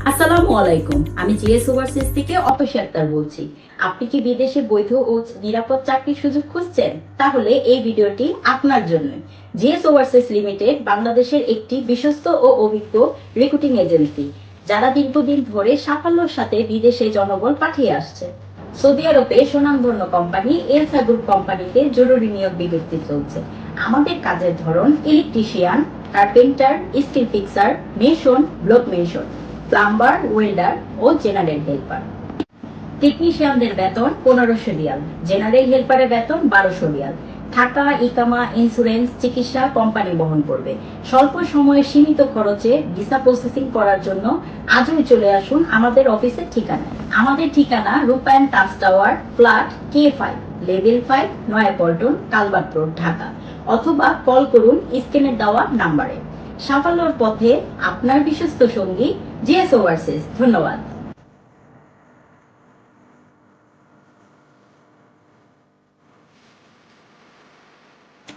আসসালামু আলাইকুম। আমি জিএস ওভারসিজ থেকে অপেশ আক্তার বলছি। আপনি কি বিদেশে বৈধ ও নিরাপদ চাকরির সুযোগ খুঁজছেন? তাহলে এই ভিডিওটি আপনার জন্য। জিএস ওভারসিজ লিমিটেড বাংলাদেশের একটি বিশ্বস্ত ও অভিজ্ঞ রিক্রুটিং এজেন্সি, যারা দীর্ঘদিন ধরে সাফল্যের সাথে বিদেশে জনবল পাঠিয়ে আসছে। সৌদি আরবে সুনামধন্য কোম্পানি এলসা গ্রুপ কোম্পানিতে জরুরি নিয়োগ বিজ্ঞপ্তি চলছে। আমাদের কাজের ধরন electrician, carpenter, steel fixer, mason, block mason, plumber, welder ও জেনারেল হেল্পার। টেকনিশিয়ানদের বেতন 1500 রিয়াল, জেনারেল হেল্পারের বেতন 1200 রিয়াল। থাকা, ইকামা, ইন্স্যুরেন্স, চিকিৎসা কোম্পানি বহন করবে। স্বল্প সময়ে সীমিত খরচে ভিসা প্রসেসিং করার জন্য আজই চলে আসুন আমাদের অফিসের ঠিকানায়। আমাদের ঠিকানা রূপায়ণ touch tower, flat K5, level 5, Naya Paltan, culvert road, Dhaka. অথবা কল করুন স্ক্রিনে দেওয়া নাম্বারে। সাফল্যের পথে আপনার বিশ্বস্ত সঙ্গী জিএস ওভারসিজ। ধন্যবাদ।